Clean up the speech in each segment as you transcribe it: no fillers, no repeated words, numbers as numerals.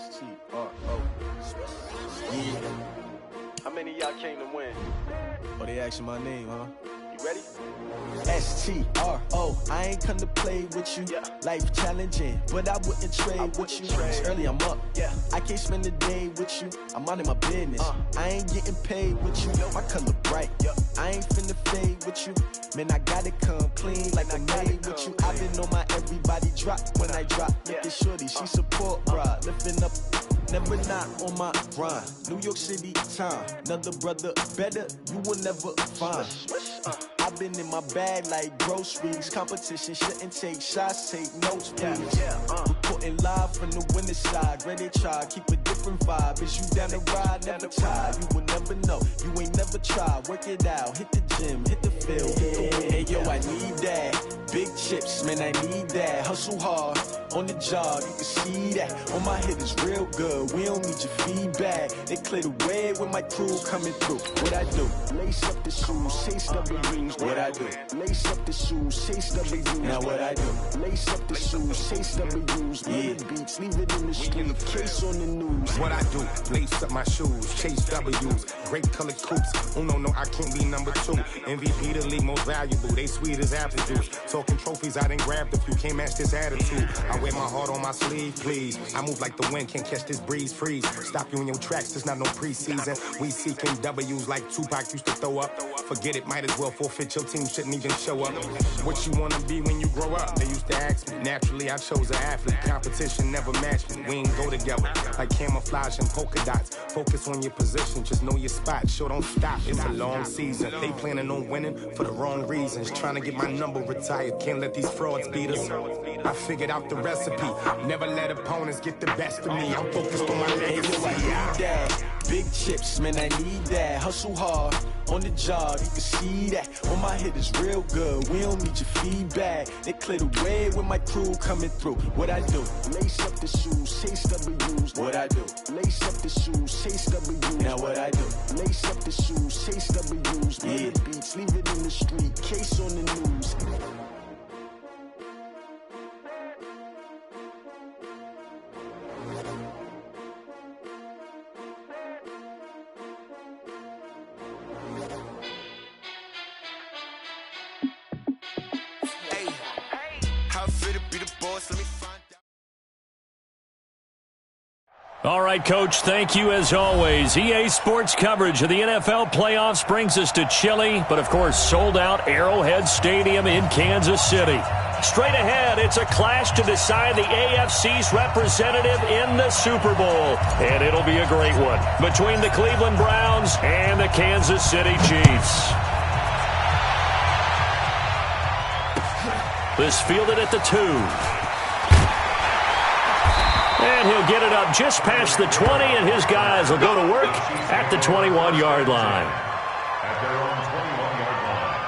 S-T-R-O. Yeah. How many of y'all came to win? Oh, they asking my name, huh? You ready? S-T-R-O. I ain't come to play with you. Yeah. Life challenging, but I wouldn't trade with you. It's early, I'm up. Yeah. I can't spend the day with you. I'm minding my business. I ain't getting paid with you. My color bright. I ain't finna fade with you. Man, I gotta come clean like I'm made with you. I've been on my everybody drop when I drop. Look at shorty, she support ride. Lifting up, never not on my grind. New York City time. Another brother better, you will never find. I've been in my bag like groceries. Competition shouldn't take shots, take notes, please. Reporting live from the winning side. Ready to try, keep a different vibe. Is you down the ride, never tired. You will never know, you ain't never tried. Work it out, hit the gym, hit the field, hit the wind. Hey yo, I need that. Big chips, man, I need that. Hustle hard, on the job, you can see that. On my head is real good, we don't need your feedback. They clear the way with my crew coming through. What I do? Lace up the shoes, chase W's. What I do? Lace up the shoes, chase W's. Now what I do? Lace up the shoes, chase W's. Yeah. Beats, leave it in the street, case on the news. What I do? Lace up my shoes, chase W's. Great colored coops. Oh no, I can't be number 2. MVP the league most valuable. They sweet as apple juice. Talking trophies, I didn't grab the few. Can't match this attitude. I wear my heart on my sleeve, please. I move like the wind, can't catch this breeze, freeze. Stop you in your tracks, there's not no preseason. We seeking W's like Tupac used to throw up. Forget it, might as well forfeit. Your team shouldn't even show up. What you wanna be when you grow up? They used to ask me. Naturally, I chose an athlete. Competition never matched me. We ain't go together like camouflage and polka dots. Focus on your position, just know your spot. Sure, don't stop. It's a long season. They planning on winning for the wrong reasons. Trying to get my number retired. Can't let these frauds beat us. I figured out the recipe. Never let opponents get the best of me. I'm focused on my legacy. Hey, yo, I need that. Big chips, man, I need that. Hustle hard, on the job, you can see that. On my head is real good, we don't need your feedback. They clear the way with my crew coming through. What I do? Lace up the shoes, chase W's. What I do? Lace up the shoes, chase W's. Now what I do? Lace up the shoes, chase W's. Yeah. Beats, leave it in the street, case on the news. All right, Coach, thank you as always. EA Sports coverage of the NFL playoffs brings us to chilly, but of course sold-out Arrowhead Stadium in Kansas City. Straight ahead, it's a clash to decide the AFC's representative in the Super Bowl. And it'll be a great one between the Cleveland Browns and the Kansas City Chiefs. This fielded at the 2. And he'll get it up just past the 20, and his guys will go to work at the 21-yard line. At their own 21-yard line.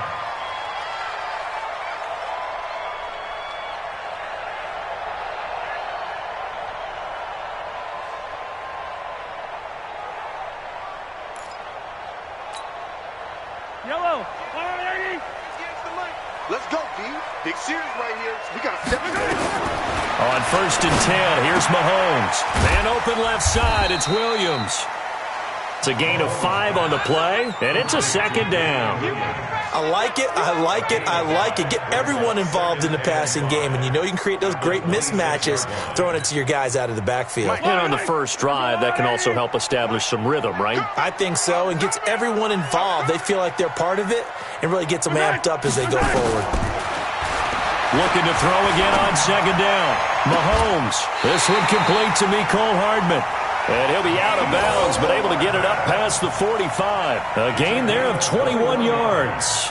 Yellow. Let's go, D. Big series right here. We got 7 On 1st and 10, here's Mahomes. Man open left side, it's Williams. It's a gain of 5 on the play, and it's a 2nd down. I like it, I like it, I like it. Get everyone involved in the passing game, and you know you can create those great mismatches throwing it to your guys out of the backfield. And on the first drive, that can also help establish some rhythm, right? I think so, and gets everyone involved. They feel like they're part of it, and really gets them amped up as they go forward. Looking to throw again on 2nd down. Mahomes. This one complete to Mecole Hardman. And he'll be out of bounds, but able to get it up past the 45. A gain there of 21 yards.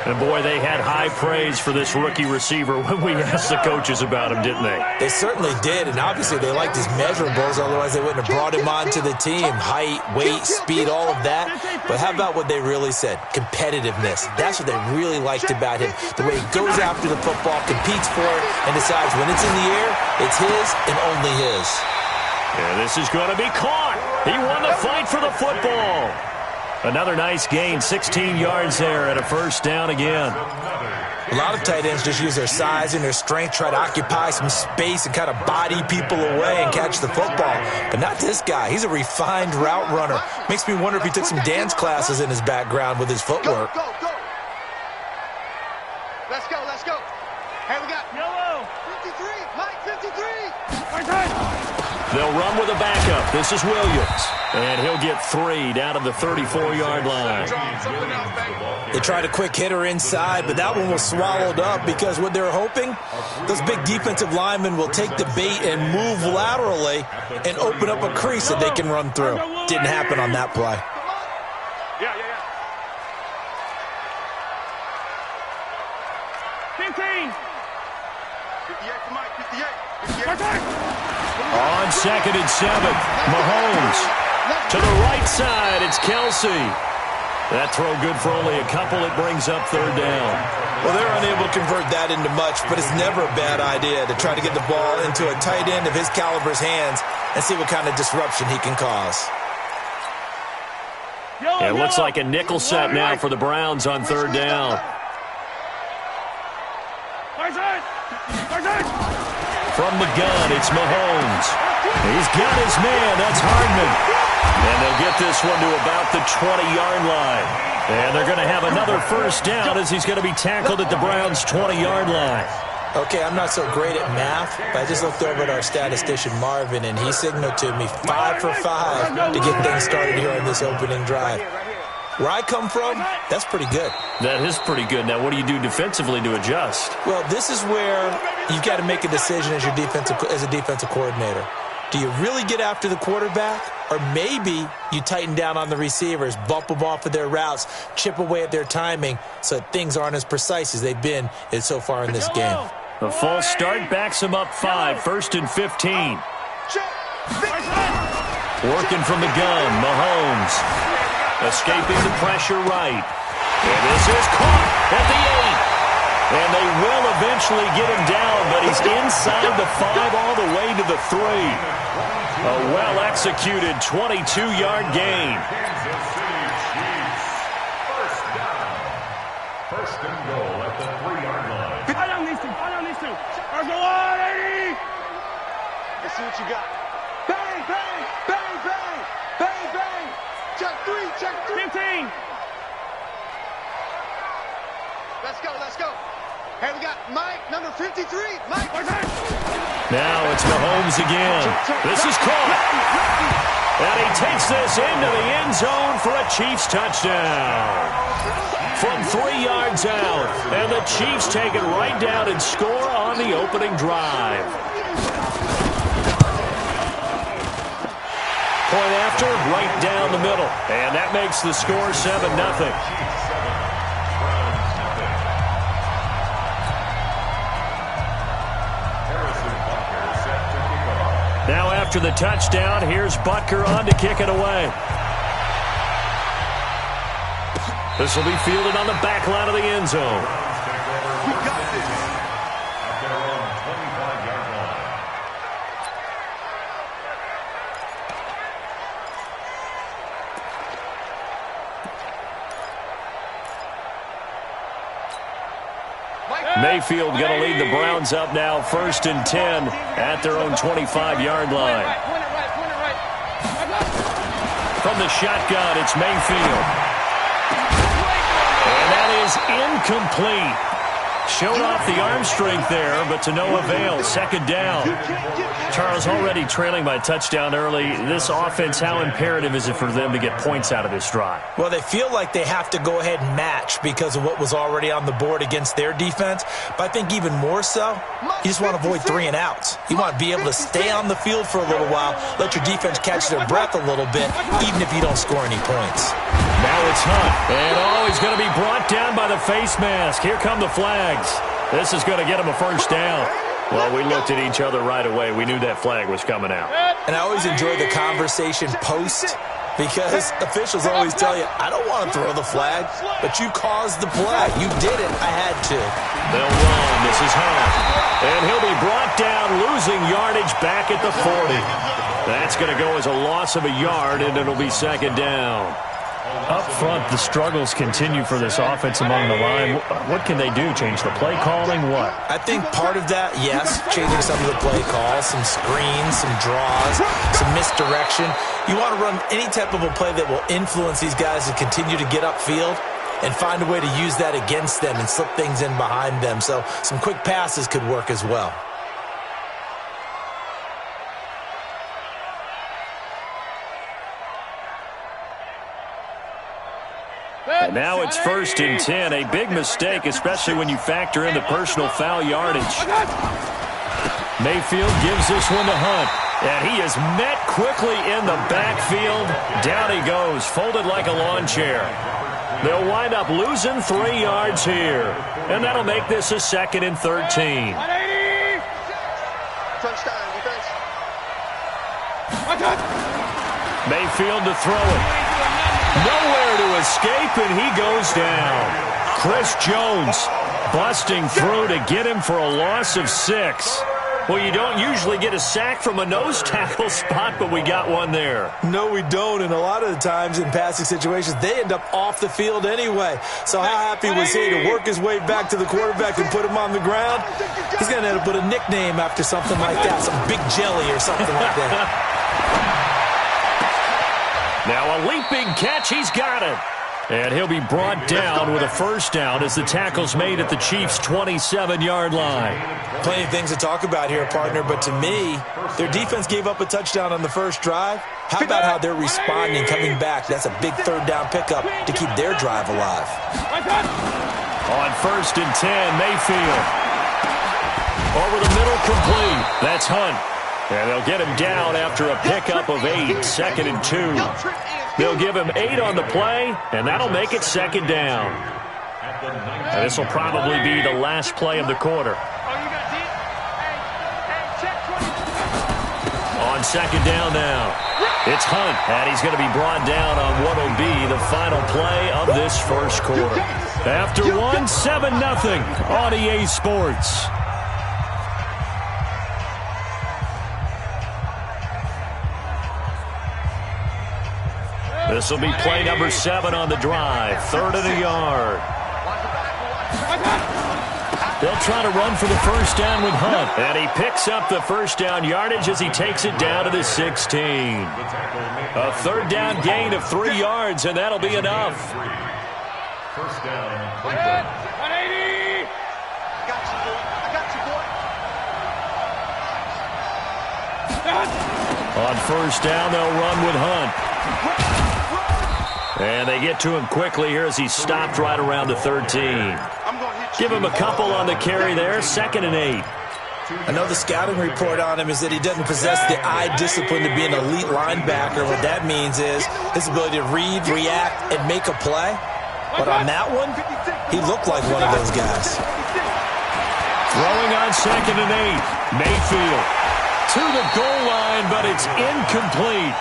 And, boy, they had high praise for this rookie receiver when we asked the coaches about him, didn't they? They certainly did, and obviously they liked his measurables, otherwise they wouldn't have brought him onto the team. Height, weight, speed, all of that. But how about what they really said? Competitiveness. That's what they really liked about him. The way he goes after the football, competes for it, and decides when it's in the air, it's his and only his. And this is going to be caught. He won the fight for the football. Another nice gain, 16 yards there, and a 1st down again. A lot of tight ends just use their size and their strength, try to occupy some space and kind of body people away and catch the football. But not this guy. He's a refined route runner. Makes me wonder if he took some dance classes in his background with his footwork. Go. Let's go. Hey, we got yellow. 53, Mike, 53. They'll run with a backup. This is Williams. And he'll get 3 down to the 34-yard line. They tried a quick hitter inside, but that one was swallowed up because what they're hoping, those big defensive linemen will take the bait and move laterally and open up a crease that they can run through. Didn't happen on that play. Yeah. 15. 58 for Mike, 58. On 2nd and 7, Mahomes. To the right side, it's Kelsey. That throw good for only a couple. It brings up 3rd down. Well, they're unable to convert that into much, but it's never a bad idea to try to get the ball into a tight end of his caliber's hands and see what kind of disruption he can cause. It looks like a nickel set now for the Browns on 3rd down. From the gun, it's Mahomes. He's got his man. That's Hardman. And they'll get this one to about the 20-yard line. And they're going to have another 1st down as he's going to be tackled at the Browns' 20-yard line. Okay, I'm not so great at math, but I just looked over at our statistician, Marvin, and he signaled to me 5 for 5 to get things started here on this opening drive. Where I come from, that's pretty good. That is pretty good. Now, what do you do defensively to adjust? Well, this is where you've got to make a decision as a defensive coordinator. Do you really get after the quarterback? Or maybe you tighten down on the receivers, bump them off of their routes, chip away at their timing so that things aren't as precise as they've been so far in this game. The false start backs him up 5, 1st and 15. Working from the gun, Mahomes. Escaping the pressure right. And this is caught at the 8. And they will eventually get him down, but he's inside the 5 all the way to the 3. A well-executed 22-yard gain. First and goal at the 3-yard line. I don't need to. Or go on, 80. Let's see what you got. Bang, bang, bang, bang, bang, bang. Check 3. 15. Let's go. Hey, we got Mike, number 53. Mike. Now it's Mahomes again. This is caught. And he takes this into the end zone for a Chiefs touchdown. From 3 yards out. And the Chiefs take it right down and score on the opening drive. Point after, right down the middle. And that makes the score 7-0. Now after the touchdown, here's Butker on to kick it away. This will be fielded on the back line of the end zone. We got this. At their own 25-yard line. Mayfield going to lead the Browns up now, 1st and 10 at their own 25-yard line. From the shotgun, it's Mayfield. And that is incomplete. Showed off the arm strength there, but to no avail. 2nd down. Charles, already trailing by a touchdown early. This offense, how imperative is it for them to get points out of this drive? Well, they feel like they have to go ahead and match because of what was already on the board against their defense. But I think even more so, you just want to avoid 3 and outs. You want to be able to stay on the field for a little while, let your defense catch their breath a little bit, even if you don't score any points. Now it's Hunt. And he's going to be brought down by the face mask. Here come the flags. This is going to get him a 1st down. Well, we looked at each other right away. We knew that flag was coming out. And I always enjoy the conversation post because officials always tell you, I don't want to throw the flag, but you caused the play. You did it. I had to. They'll run. This is Hunt. And he'll be brought down, losing yardage back at the 40. That's going to go as a loss of a yard, and it'll be 2nd down. Up front, the struggles continue for this offense among the line. What can they do? Change the play calling? What? I think part of that, yes, changing some of the play calls, some screens, some draws, some misdirection. You want to run any type of a play that will influence these guys to continue to get upfield and find a way to use that against them and slip things in behind them. So some quick passes could work as well. And now it's 1st and 10. A big mistake, especially when you factor in the personal foul yardage. Mayfield gives this one to Hunt. And he is met quickly in the backfield. Down he goes, folded like a lawn chair. They'll wind up losing 3 yards here. And that'll make this a 2nd and 13. First down, defense. Mayfield to throw it. Nowhere to escape, and he goes down. Chris Jones busting through to get him for a loss of 6. Well, you don't usually get a sack from a nose tackle spot, but we got one there. No, we don't, and a lot of the times in passing situations, they end up off the field anyway. So how happy was he to work his way back to the quarterback and put him on the ground? He's going to end up with a nickname after something like that, some Big Jelly or something like that. Now a leaping catch, he's got it. And he'll be brought down with a first down as the tackle's made at the Chiefs' 27-yard line. Plenty of things to talk about here, partner, but to me, their defense gave up a touchdown on the first drive. How about how they're responding, coming back? That's a big third down pickup to keep their drive alive. On 1st and 10, Mayfield. Over the middle, complete. That's Hunt. And they'll get him down after a pickup of 8, 2nd and 2. They'll give him 8 on the play, and that'll make it 2nd down. And this will probably be the last play of the quarter. On 2nd down now, it's Hunt, and he's going to be brought down on what will be the final play of this first quarter. After 1, 7-0 on EA Sports. This will be play number 7 on the drive. 3rd and a yard. They'll try to run for the first down with Hunt. And he picks up the first down yardage as he takes it down to the 16. A 3rd down gain of 3 yards, and that'll be enough. First down, Cleveland. 180! On first down, they'll run with Hunt. And they get to him quickly here as he's stopped right around the 13. Give him a couple on the carry there, 2nd and 8. I know the scouting report on him is that he doesn't possess the eye discipline to be an elite linebacker. What that means is his ability to read, react, and make a play. But on that one, he looked like one of those guys. Throwing on 2nd and 8. Mayfield to the goal line, but it's incomplete.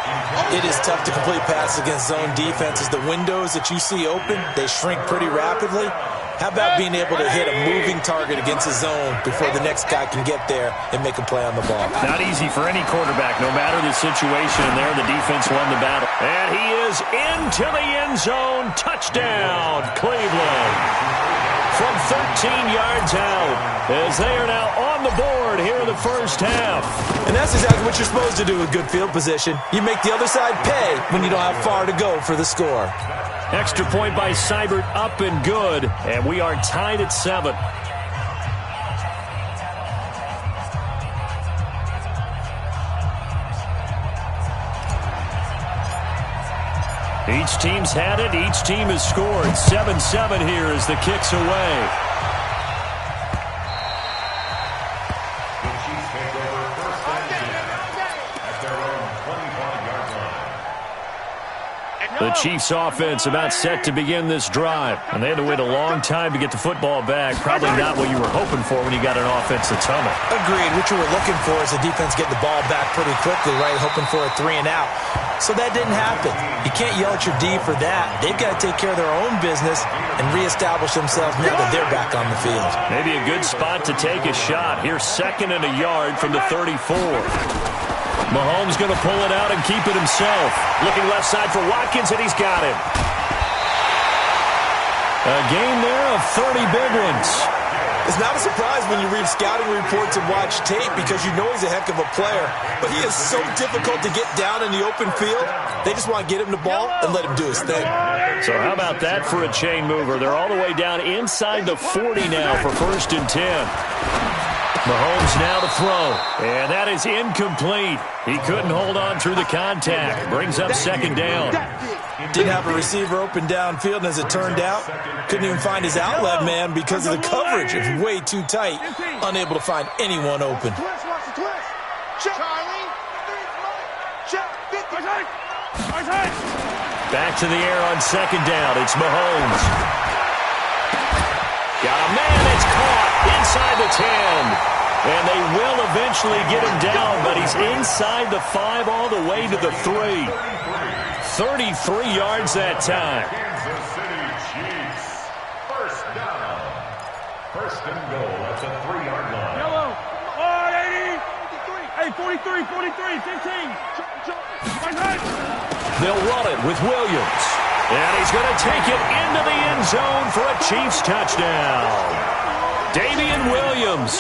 It is tough to complete passes against zone defenses. The windows that you see open, they shrink pretty rapidly. How about being able to hit a moving target against a zone before the next guy can get there and make a play on the ball? Not easy for any quarterback, no matter the situation. And there, the defense won the battle. And he is into the end zone. Touchdown, Cleveland. From 13 yards out, as they are now on the board here in the first half. And that's exactly what you're supposed to do with good field position. You make the other side pay when you don't have far to go for the score. Extra point by Seibert, up and good, and we are tied at 7. Each team's had it. Each team has scored. 7-7 here as the kick's away. The Chiefs take over first and 10 at their own 25-yard line. The Chiefs offense about set to begin this drive. And they had to wait a long time to get the football back. Probably not what you were hoping for when you got an offense that's humming. Agreed. What you were looking for is the defense get the ball back pretty quickly, right? Hoping for a 3 and out. So that didn't happen. You can't yell at your D for that. They've got to take care of their own business and reestablish themselves now that they're back on the field. Maybe a good spot to take a shot. Here's 2nd and a yard from the 34. Mahomes going to pull it out and keep it himself. Looking left side for Watkins, and he's got it. A game there of 30 big ones. It's not a surprise when you read scouting reports and watch tape because you know he's a heck of a player. But he is so difficult to get down in the open field. They just want to get him the ball and let him do his thing. So how about that for a chain mover? They're all the way down inside the 40 now for 1st and 10. Mahomes now to throw. And that is incomplete. He couldn't hold on through the contact. Brings up 2nd down. Didn't have a receiver open downfield, and as it turned out, couldn't even find his outlet man because of the coverage. It was way too tight, unable to find anyone open. Back to the air on 2nd down. It's Mahomes. Got a man that's caught inside the 10. And they will eventually get him down, but he's inside the 5 all the way to the 3. 33 yards that time. Kansas City Chiefs. 1st down. 1st and goal at the 3-yard line. Yellow. 80. Hey, 43, 43, 15. They'll run it with Williams. And he's going to take it into the end zone for a Chiefs touchdown. Damian Williams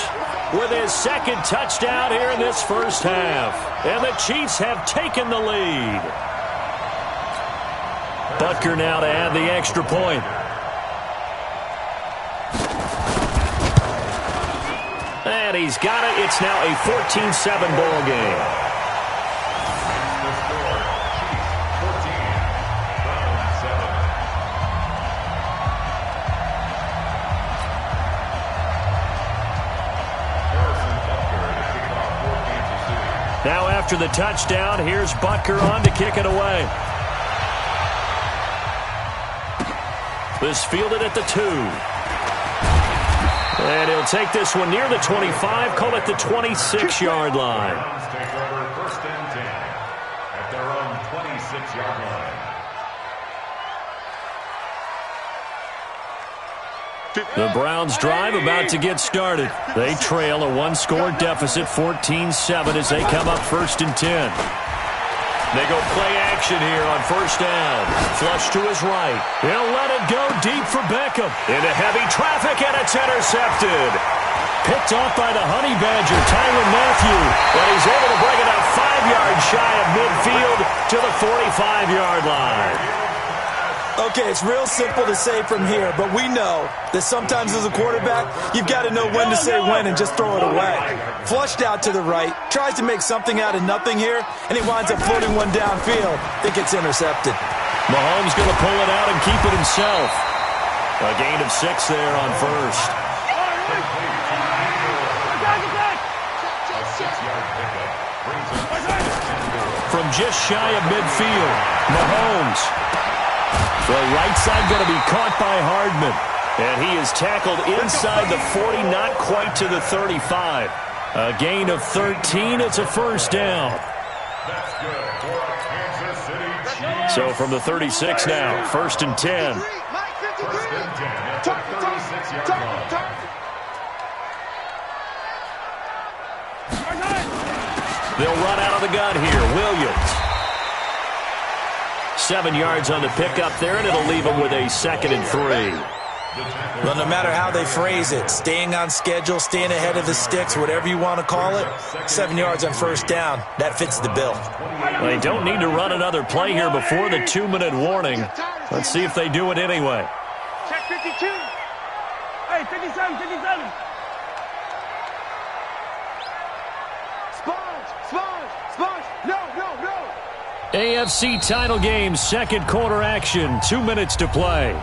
with his 2nd touchdown here in this 1st half. And the Chiefs have taken the lead. Butker now to add the extra point. And he's got it. It's now a 14-7 ball game. The score, Chiefs 14, Browns 7. Harrison Butker to kick off for Kansas City. Now after the touchdown, here's Butker on to kick it away. This fielded at the 2. And he'll take this one near the 25, call it the 26-yard line. Browns take over 1st and 10 at their own 26-yard line. The Browns drive about to get started. They trail a 1-score deficit, 14-7 as they come up 1st and 10. They go play action here on 1st down. Flush to his right. He'll let it go deep for Beckham. Into heavy traffic, and it's intercepted. Picked off by the Honey Badger, Tyrann Mathieu. But he's able to bring it up 5 yards shy of midfield to the 45-yard line. Okay, it's real simple to say from here, but we know that sometimes as a quarterback, you've got to know when to say when and just throw it away. Flushed out to the right, tries to make something out of nothing here, and he winds up floating one downfield. Think it's intercepted. Mahomes going to pull it out and keep it himself. A gain of 6 there on 1st. A 6-yard pickup brings up From just shy of midfield, Mahomes. The right side going to be caught by Hardman. And he is tackled inside the 40, not quite to the 35. A gain of 13. It's a 1st down. That's good for Kansas City Chiefs. So from the 36 now, 1st and 10. 1st and 10 at the 36-yard line. They'll run out of the gun here. Williams. 7 yards on the pickup there, and it'll leave him with a 2nd and 3. Well, no matter how they phrase it, staying on schedule, staying ahead of the sticks, whatever you want to call it, 7 yards on 1st down, that fits the bill. They don't need to run another play here before the 2-minute warning. Let's see if they do it anyway. Check 52. Hey, 57, 57. Sponge. No. AFC title game, 2nd quarter action, 2 minutes to play.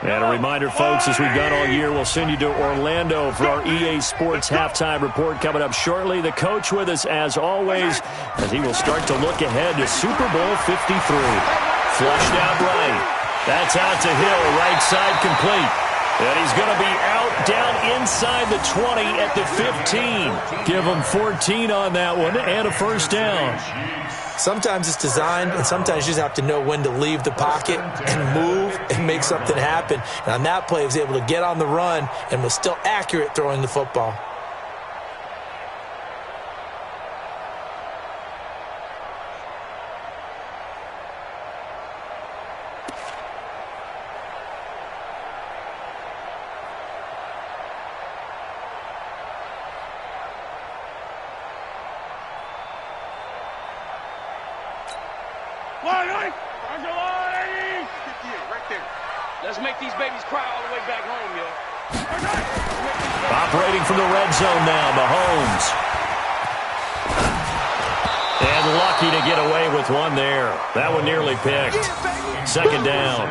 And a reminder, folks, as we've done all year, we'll send you to Orlando for our EA Sports halftime report coming up shortly. The coach with us, as always, as he will start to look ahead to Super Bowl 53. Flushed out right. That's out to Hill, right side complete. And he's going to be out down inside the 20 at the 15. Give him 14 on that one and a first down. Sometimes it's designed, and sometimes you just have to know when to leave the pocket and move and make something happen. And on that play, he was able to get on the run and was still accurate throwing the football. Let's make these babies cry all the way back home, yo. Operating from the red zone now, Mahomes. And lucky to get away with one there. That one nearly picked. Second down.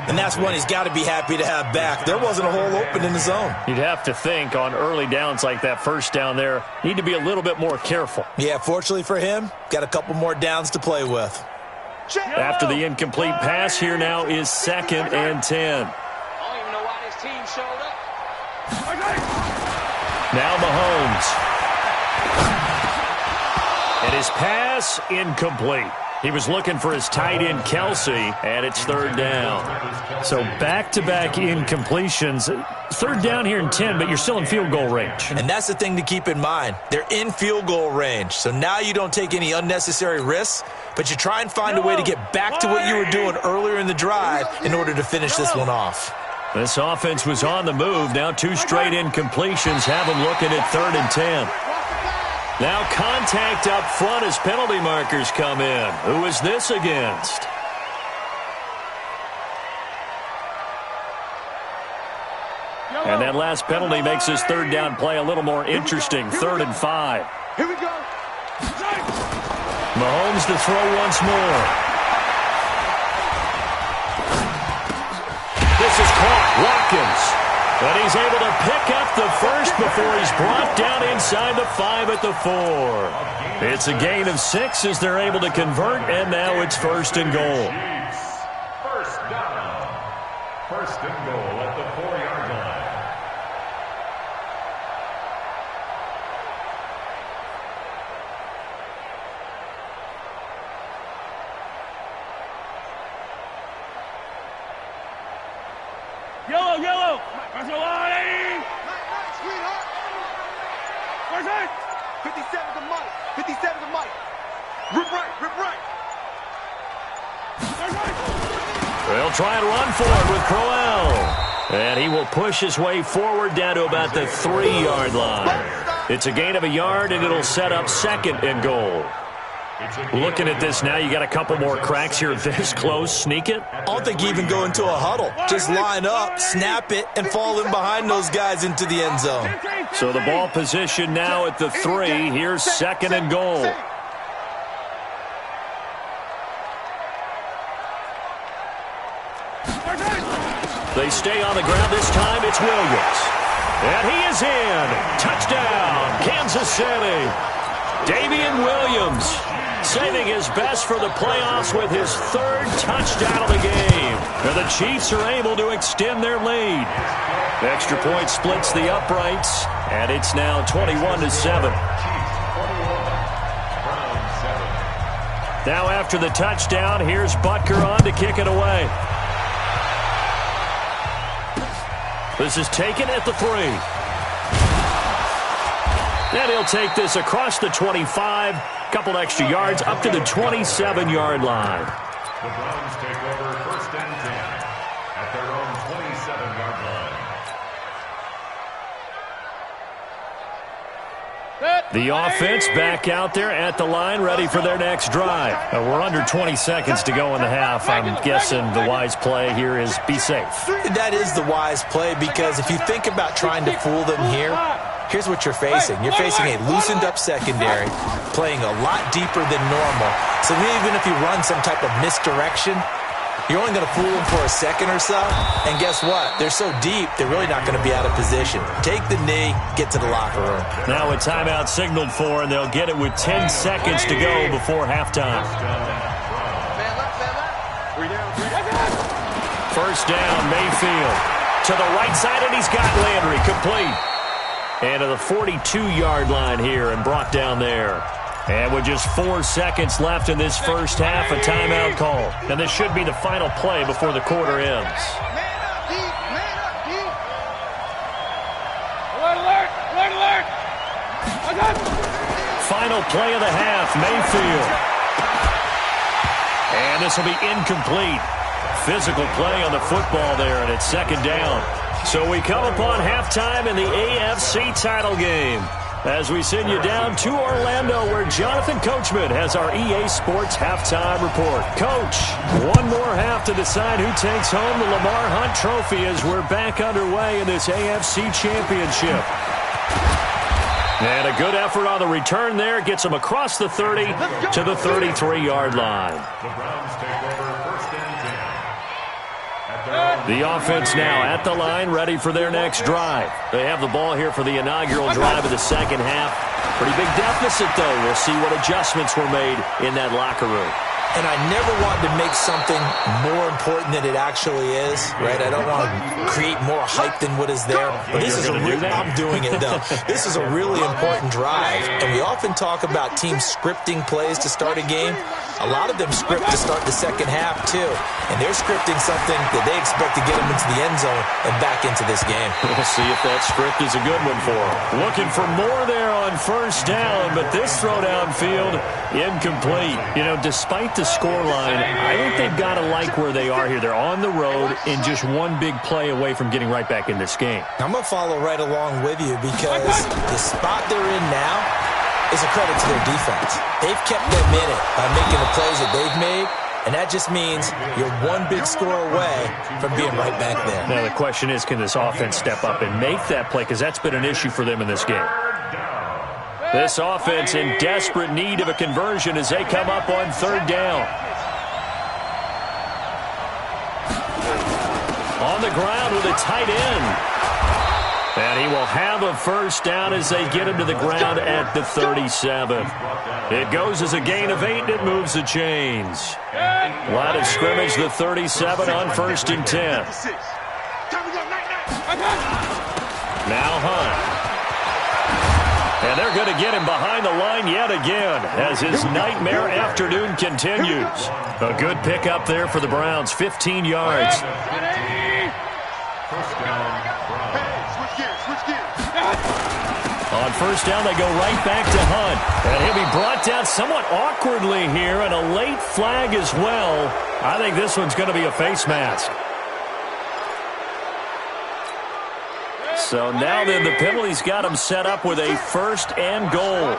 And that's one he's got to be happy to have back. There wasn't a hole open in the zone. You'd have to think on early downs like that first down there, need to be a little bit more careful. Yeah, fortunately for him, got a couple more downs to play with. After the incomplete pass, here now is 2nd and 10. I don't even know why this team showed up. Now Mahomes. And his pass incomplete. He was looking for his tight end, Kelsey, and it's 3rd down. So back-to-back incompletions. 3rd down here in 10, but you're still in field goal range. And that's the thing to keep in mind. They're in field goal range. So now you don't take any unnecessary risks, but you try and find a way to get back to what you were doing earlier in the drive in order to finish this one off. This offense was on the move. Now 2 straight incompletions have them looking at 3rd and 10. Now contact up front as penalty markers come in. Who is this against? And that last penalty makes this 3rd down play a little more interesting. 3rd and 5. Here we go. Mahomes to throw once more. This is caught. Watkins. But he's able to pick up the first before he's brought down inside the 5 at the 4. It's a gain of 6 as they're able to convert, and now it's 1st and goal. First down. 1st and goal at the 4-yard line. Yellow, yellow. Where's the line? Sweetheart. Where's it? 57 to Mike. 57 to Mike. Rip right, rip right. They'll try and run for it with Crowell. And he will push his way forward down to about the 3-yard line. It's a gain of a yard, and it'll set up 2nd and goal. Looking at this now, you got a couple more cracks here this close. Sneak it? I don't think you even go into a huddle. Just line up, snap it, and fall in behind those guys into the end zone. So the ball position now at the 3. Here's 2nd and goal. They stay on the ground this time. It's Williams. And he is in. Touchdown, Kansas City. Damian Williams saving his best for the playoffs with his 3rd touchdown of the game. Now the Chiefs are able to extend their lead. The extra point splits the uprights, and it's now 21-7. Now after the touchdown, here's Butker on to kick it away. This is taken at the 3. And he'll take this across the 25, couple extra yards, up to the 27-yard line. The Browns take over 1st and 10 at their own 27-yard line. The offense back out there at the line, ready for their next drive. We're under 20 seconds to go in the half. I'm guessing the wise play here is be safe. That is the wise play, because if you think about trying to fool them here, here's what you're facing. You're facing a loosened-up secondary, playing a lot deeper than normal. So even if you run some type of misdirection, you're only going to fool them for a second or so. And guess what? They're so deep, they're really not going to be out of position. Take the knee, get to the locker room. Now a timeout signaled for, and they'll get it with 10 seconds to go before halftime. Man left, man left. 3 down, 3 down. First down, Mayfield. To the right side, and he's got Landry complete. And to the 42-yard line here and brought down there. And with just 4 seconds left in this first half, a timeout call. And this should be the final play before the quarter ends. Final play of the half, Mayfield. And this will be incomplete. Physical play on the football there, and it's second down. So we come upon halftime in the AFC title game as we send you down to Orlando, where Jonathan Coachman has our EA Sports halftime report. Coach, one more half to decide who takes home the Lamar Hunt Trophy as we're back underway in this AFC Championship. And a good effort on the return there gets them across the 30 to the 33-yard line. The Browns take over first and 10. The offense now at the line, ready for their next drive. They have the ball here for the inaugural drive of the second half. Pretty big deficit, though. We'll see what adjustments were made in that locker room. And I never wanted to make something more important than it actually is, right? I don't want to create more hype than what is there. But this is I'm doing it, though. This is a really important drive. And we often talk about teams scripting plays to start a game. A lot of them script to start the second half, too. And they're scripting something that they expect to get them into the end zone and back into this game. We'll see if that script is a good one for them. Looking for more there on first down, but this throw downfield, incomplete. You know, despite the scoreline, I think they've got to like where they are here. They're on the road and just one big play away from getting right back in this game. I'm going to follow right along with you because the spot they're in now is a credit to their defense. They've kept them in it by making the plays that they've made, and that just means you're one big score away from being right back there. Now the question is, can this offense step up and make that play? Because that's been an issue for them in this game. This offense in desperate need of a conversion as they come up on third down. On the ground with a tight end. And he will have a first down as they get him to the ground at the 37. It goes as a gain of 8, and it moves the chains. Line of scrimmage, the 37 on first and 10. Now Hunt. And they're going to get him behind the line yet again as his nightmare afternoon continues. A good pickup there for the Browns, 15 yards. On first down, they go right back to Hunt. And he'll be brought down somewhat awkwardly here, and a late flag as well. I think this one's going to be a face mask. So now then, the penalty's got him set up with a first and goal.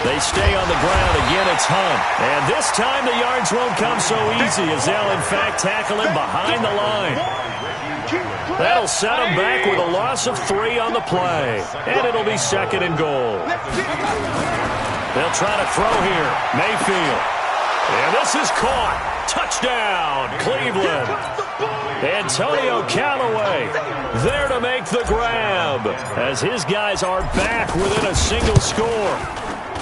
They stay on the ground. Again, it's Hunt. And this time the yards won't come so easy as they'll, in fact, tackle him behind the line. That'll set him back with a loss of 3 on the play. And it'll be second and goal. They'll try to throw here. Mayfield. And this is caught. Touchdown, Cleveland. Antonio Callaway there to make the grab as his guys are back within a single score.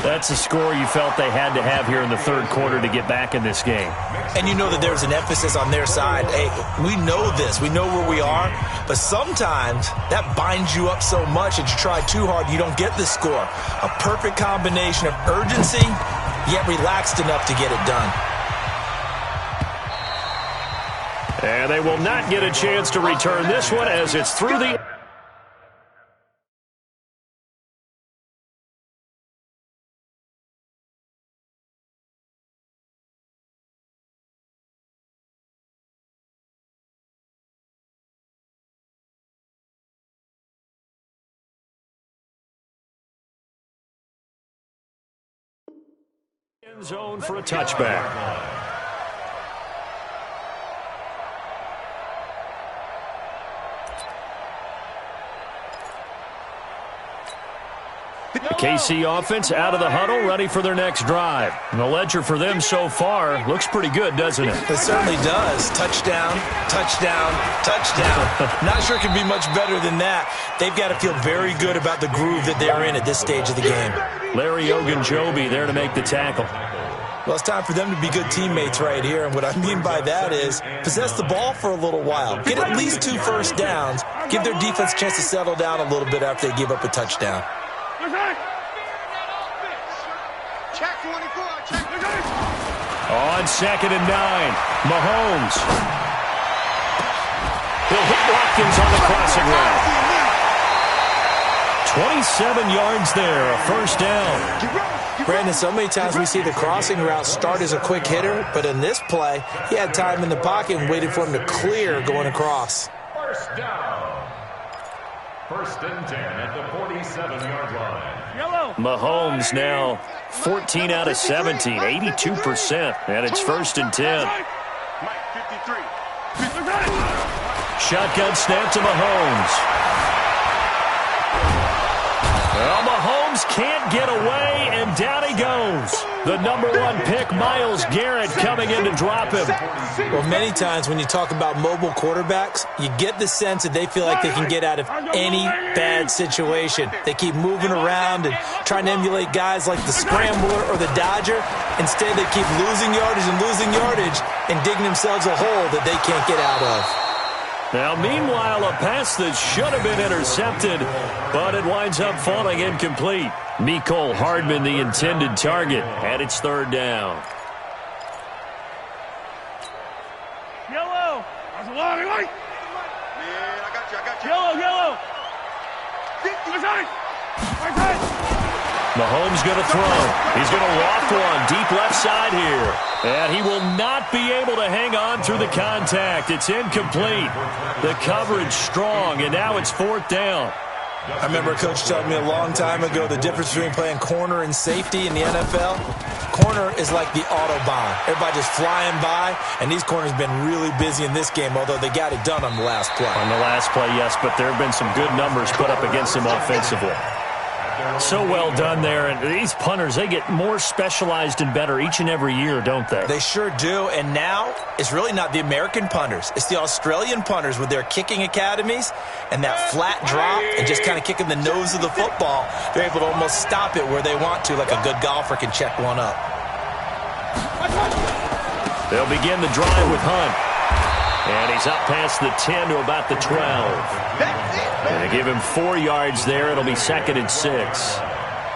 That's a score you felt they had to have here in the third quarter to get back in this game. And you know that there's an emphasis on their side. Hey, we know this. We know where we are. But sometimes that binds you up so much that you try too hard, you don't get the score. A perfect combination of urgency, yet relaxed enough to get it done. And they will not get a chance to return this one as it's through the... end zone for a touchback. The KC offense out of the huddle, ready for their next drive. And the ledger for them so far looks pretty good, doesn't it? It certainly does. Touchdown, touchdown, touchdown. Not sure it can be much better than that. They've got to feel very good about the groove that they're in at this stage of the game. Larry Ogunjobi there to make the tackle. Well, it's time for them to be good teammates right here, and what I mean by that is possess the ball for a little while. Get at least 2 first downs. Give their defense a chance to settle down a little bit after they give up a touchdown. On 2nd and 9, Mahomes. He'll hit Watkins on the crossing route. 27 yards there, a first down. Brandon, so many times we see the crossing route start as a quick hitter, but in this play, he had time in the pocket and waited for him to clear going across. First down. 1st and 10 at the 47-yard line. Mahomes now 14 out of 17, 82%, and it's 1st and 10. Shotgun snap to Mahomes. Well, Mahomes can't get away, and down he goes. The number 1 pick, Myles Garrett, coming in to drop him. Well, many times when you talk about mobile quarterbacks, you get the sense that they feel like they can get out of any bad situation. They keep moving around and trying to emulate guys like the Scrambler or the Dodger. Instead, they keep losing yardage and digging themselves a hole that they can't get out of. Now, meanwhile, a pass that should have been intercepted, but it winds up falling incomplete. Mecole Hardman, the intended target, and it's 3rd down. Yellow. That's a lot of light. Man, I got you. Yellow. Mahomes going to throw. He's going to loft one deep left side here. And he will not be able to hang on through the contact. It's incomplete. The coverage strong, and now it's 4th down. I remember a coach telling me a long time ago the difference between playing corner and safety in the NFL. Corner is like the Autobahn. Everybody just flying by, and these corners have been really busy in this game, although they got it done on the last play. On the last play, yes, but there have been some good numbers put up against them offensively. So well done there, and these punters, they get more specialized and better each and every year, don't they? They sure do, and now it's really not the American punters. It's the Australian punters with their kicking academies and that flat drop and just kind of kicking the nose of the football. They're able to almost stop it where they want to, like a good golfer can check one up. They'll begin the drive with Hunt. And he's up past the 10 to about the 12. And they give him 4 yards there. It'll be 2nd and 6.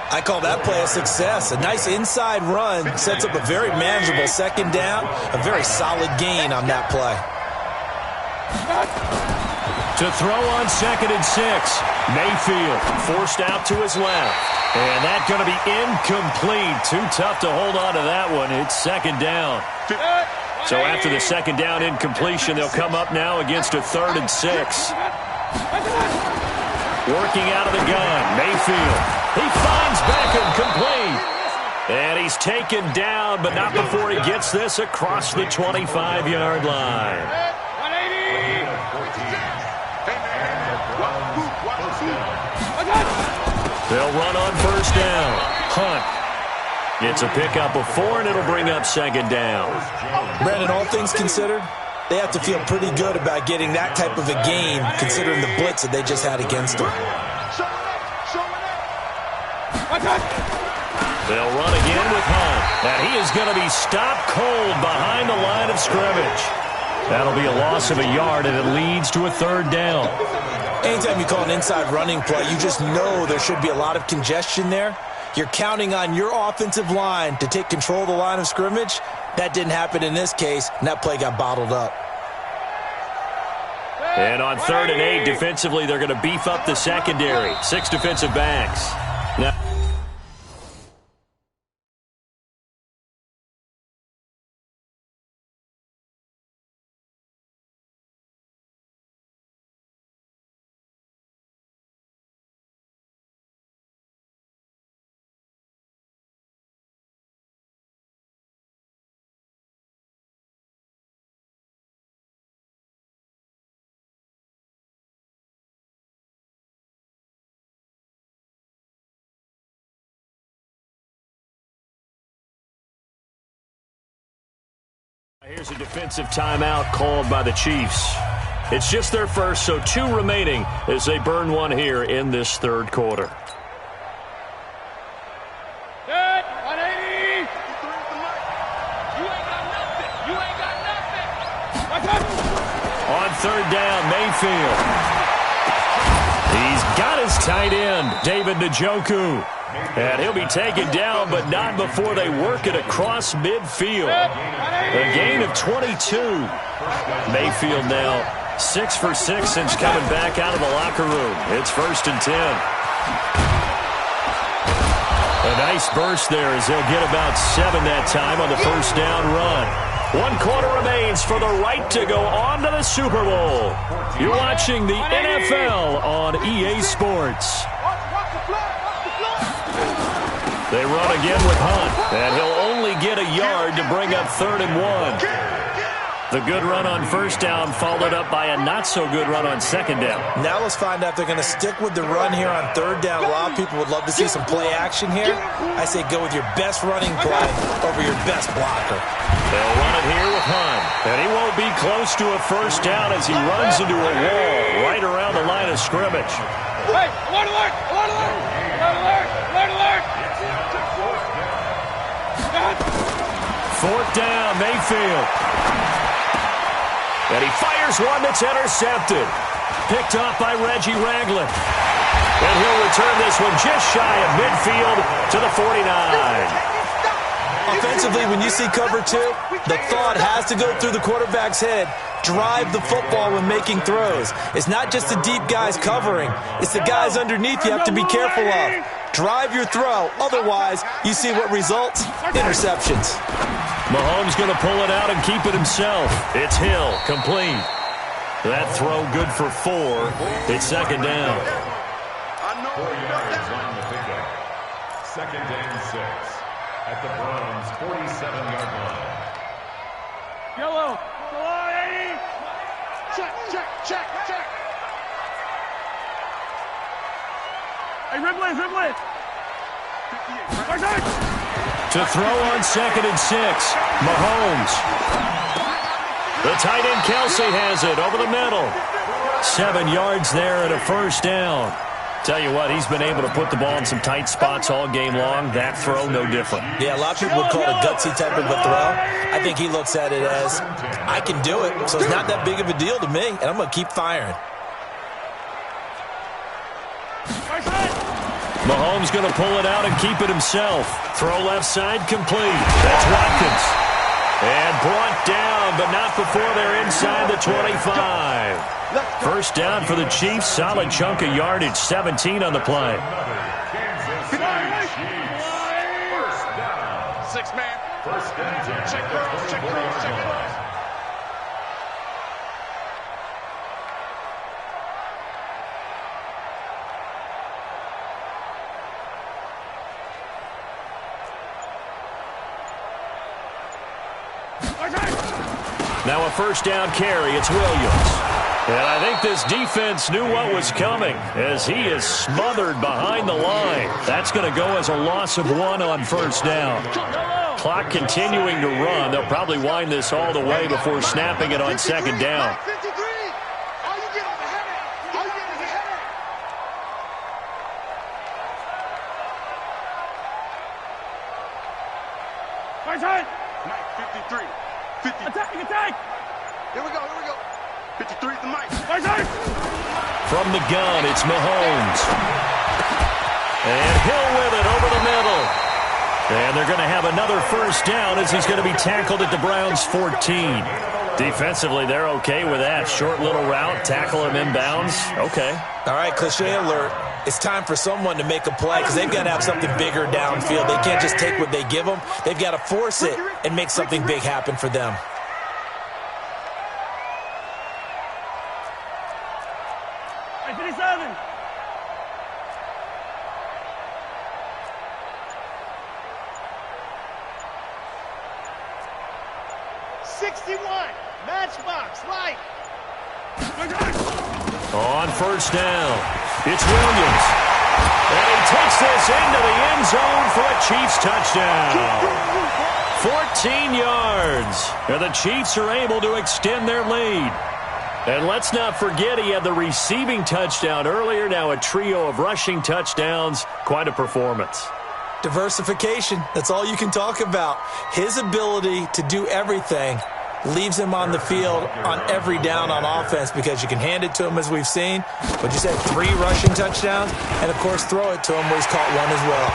I call that play a success. A nice inside run sets up a very manageable 2nd down. A very solid gain on that play. To throw on 2nd and 6. Mayfield forced out to his left. And that's going to be incomplete. Too tough to hold on to that one. It's 2nd down. So after the 2nd down incompletion, they'll come up now against a 3rd and 6. Working out of the gun, Mayfield. He finds Beckham complete. And he's taken down, but not before he gets this across the 25-yard line. They'll run on 1st down. Hunt. It's a pickup of 4, and it'll bring up 2nd down. Brandon, all things considered, they have to feel pretty good about getting that type of a gain, considering the blitz that they just had against them. They'll run again with Hunt. And he is going to be stopped cold behind the line of scrimmage. That'll be a loss of a yard, and it leads to a 3rd down. Anytime you call an inside running play, you just know there should be a lot of congestion there. You're counting on your offensive line to take control of the line of scrimmage. That didn't happen in this case, and that play got bottled up. And on 3rd and 8, defensively, they're going to beef up the secondary. 6 defensive backs. Now, here's a defensive timeout called by the Chiefs. It's just their first, so 2 remaining as they burn one here in this 3rd quarter. third down, Mayfield. He's got his tight end, David Njoku. And he'll be taken down, but not before they work it across midfield. A gain of 22. Mayfield now 6 for 6 since coming back out of the locker room. It's 1st and 10. A nice burst there as they'll get about 7 that time on the first down run. 1 quarter remains for the right to go on to the Super Bowl. You're watching the NFL on EA Sports. They run again with Hunt, and he'll only get a yard to bring up 3rd and 1. The good run on first down followed up by a not-so-good run on second down. Now let's find out if they're going to stick with the run here on third down. A lot of people would love to see some play action here. I say go with your best running play over your best blocker. They'll run it here with Hunt, and he won't be close to a first down as he runs into a wall right around the line of scrimmage. Hey, alert, alert, alert, alert, alert, alert, alert. 4th down, Mayfield. And he fires one that's intercepted. Picked off by Reggie Ragland. And he'll return this one just shy of midfield to the 49. Offensively, when you see cover 2, the thought has to go through the quarterback's head. Drive the football when making throws. It's not just the deep guys covering. It's the guys underneath you have to be careful of. Drive your throw. Otherwise, you see what results? Interceptions. Mahomes going to pull it out and keep it himself. It's Hill, complete. That throw good for 4. It's 2nd down. 4 yards on the pickup. 2nd and 6 at the Browns' 47-yard line. Yellow. Check, check, check, check. Hey, Ripley, Ripley. To throw on 2nd and 6, Mahomes. The tight end Kelsey has it over the middle. 7 yards there and a first down. Tell you what, he's been able to put the ball in some tight spots all game long. That throw, no different. Yeah, a lot of people would call it a gutsy type of a throw. I think he looks at it as, I can do it, so it's not that big of a deal to me, and I'm going to keep firing. Mahomes going to pull it out and keep it himself. Throw left side complete. That's Watkins. And brought down, but not before they're inside the 25. First down for the Chiefs. Solid chunk of yardage. 17 on the play. Six man. First down. Check cross, check cross, check cross. Now a first down carry. It's Williams. And I think this defense knew what was coming as he is smothered behind the line. That's going to go as a loss of 1 on first down. Clock continuing to run. They'll probably wind this all the way before snapping it on second down. Attack! Here we go. 53 the mic. From the gun, it's Mahomes. And Hill with it over the middle. And they're going to have another first down as he's going to be tackled at the Browns' 14. Defensively, they're okay with that. Short little route, tackle him inbounds. Okay. All right, cliche alert. It's time for someone to make a play because they've got to have something bigger downfield. They can't just take what they give them. They've got to force it and make something big happen for them. On first down, it's Williams. And he takes this into the end zone for a Chiefs touchdown. 14 yards. And the Chiefs are able to extend their lead. And let's not forget he had the receiving touchdown earlier. Now a trio of rushing touchdowns. Quite a performance. Diversification. That's all you can talk about. His ability to do everything leaves him on the field on every down on offense because you can hand it to him as we've seen, but you said 3 rushing touchdowns, and of course throw it to him where he's caught one as well.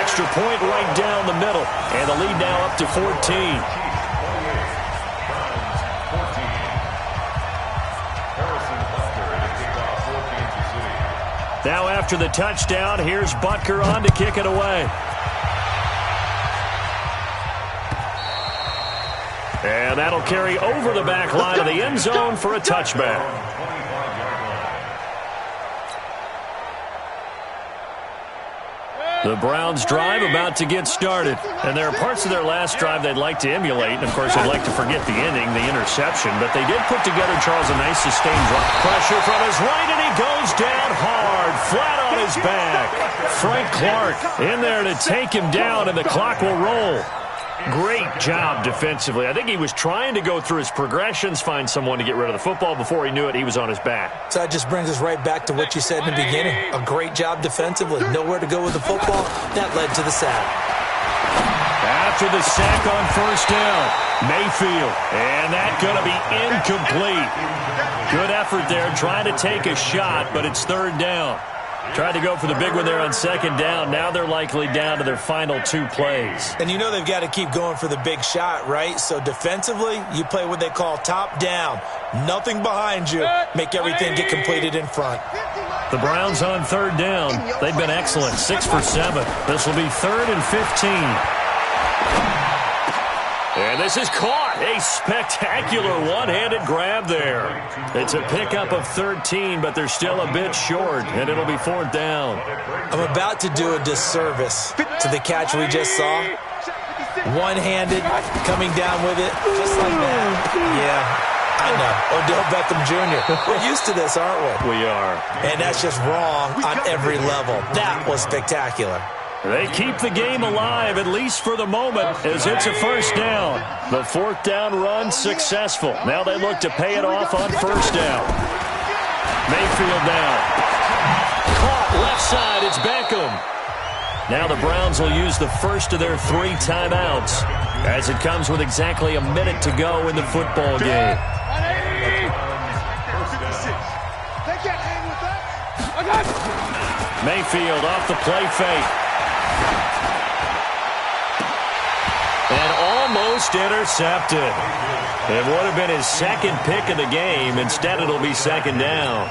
Extra point right down the middle, and the lead now up to 14. Now after the touchdown, here's Butker on to kick it away. And that'll carry over the back line of the end zone for a touchback. The Browns drive about to get started. And there are parts of their last drive they'd like to emulate. And, of course, they'd like to forget the ending, the interception. But they did put together, Charles, a nice sustained drop. Pressure from his right, and he goes down hard, flat on his back. Frank Clark in there to take him down, and the clock will roll. Great job defensively. I think he was trying to go through his progressions, find someone to get rid of the football. Before he knew it, he was on his back. So that just brings us right back to what you said in the beginning. A great job defensively. Nowhere to go with the football. That led to the sack. After the sack on first down, Mayfield. And that's going to be incomplete. Good effort there, trying to take a shot, but it's third down. Tried to go for the big one there on second down. Now they're likely down to their final 2 plays. And you know they've got to keep going for the big shot, right? So defensively, you play what they call top down. Nothing behind you. Make everything get completed in front. The Browns on third down. They've been excellent. 6 for 7. This will be 3rd and 15. And this is caught. A spectacular one-handed grab there. It's a pickup of 13, but they're still a bit short, and it'll be 4th down. I'm about to do a disservice to the catch we just saw. One-handed, coming down with it, just like that. Yeah, I know. Odell Beckham Jr. We're used to this, aren't we? We are. And that's just wrong on every level. That was spectacular. They keep the game alive, at least for the moment, as it's a first down. The 4th down run successful. Now they look to pay it off on first down. Mayfield now. Caught left side, it's Beckham. Now the Browns will use the first of their 3 timeouts as it comes with exactly a minute to go in the football game. Mayfield off the play fake. And almost intercepted. It would have been his 2nd pick of the game. Instead, it'll be 2nd down.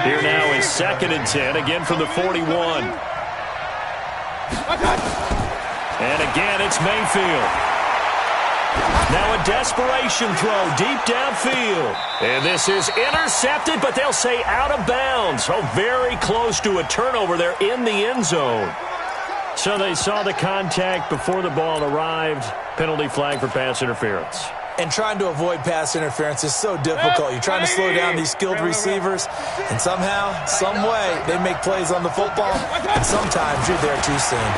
Here now is 2nd and 10, again from the 41. And again, it's Mayfield. Now a desperation throw deep downfield. And this is intercepted, but they'll say out of bounds. So very close to a turnover there in the end zone. So they saw the contact before the ball arrived. Penalty flag for pass interference. And trying to avoid pass interference is so difficult. You're trying to slow down these skilled receivers, and somehow, some way, they make plays on the football, and sometimes you're there too soon.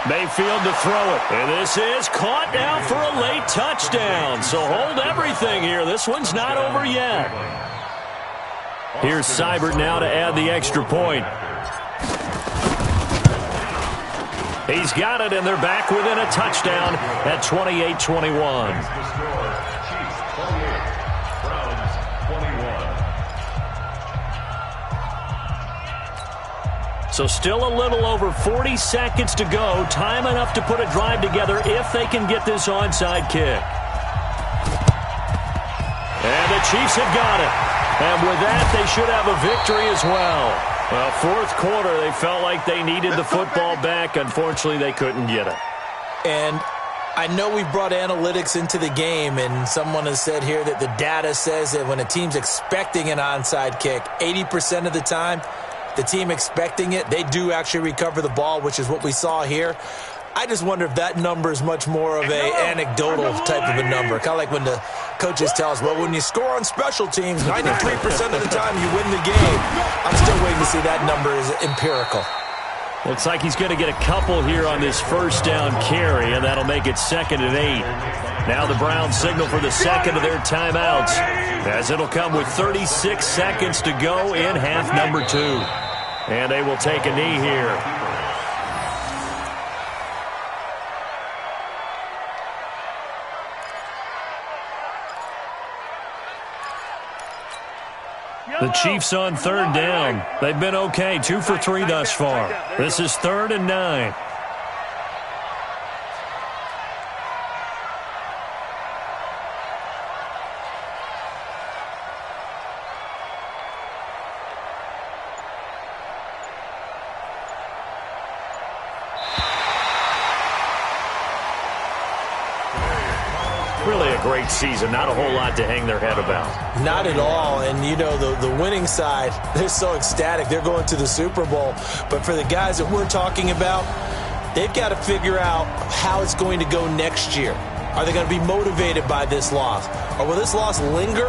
Mayfield to throw it. And this is caught now for a late touchdown. So hold everything here. This one's not over yet. Here's Seibert now to add the extra point. He's got it, and they're back within a touchdown at 28-21. So still a little over 40 seconds to go. Time enough to put a drive together if they can get this onside kick. And the Chiefs have got it. And with that, they should have a victory as well. Well, 4th quarter, they felt like they needed the football back. Unfortunately, they couldn't get it. And I know we've brought analytics into the game, and someone has said here that the data says that when a team's expecting an onside kick, 80% of the time, the team expecting it, they do actually recover the ball, which is what we saw here. I just wonder if that number is much more of a anecdotal type of a number. Kind of like when the coaches tell us, well, when you score on special teams, 93% of the time you win the game. I'm still waiting to see that number is empirical. Looks like he's going to get a couple here on this first down carry, and that'll make it 2nd and 8. Now the Browns signal for the 2nd of their timeouts, as it'll come with 36 seconds to go in half number 2. And they will take a knee here. The Chiefs on third down. They've been okay, 2 for 3 thus far. This is 3rd and 9. Really a great season. Not a whole lot to hang their head about. Not at all. And, you know, the winning side, they're so ecstatic. They're going to the Super Bowl. But for the guys that we're talking about, they've got to figure out how it's going to go next year. Are they going to be motivated by this loss? Or will this loss linger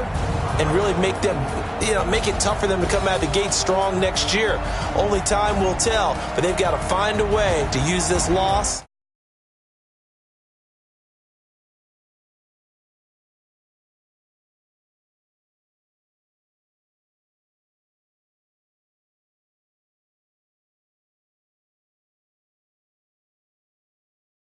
and really make them, make it tough for them to come out of the gate strong next year? Only time will tell. But they've got to find a way to use this loss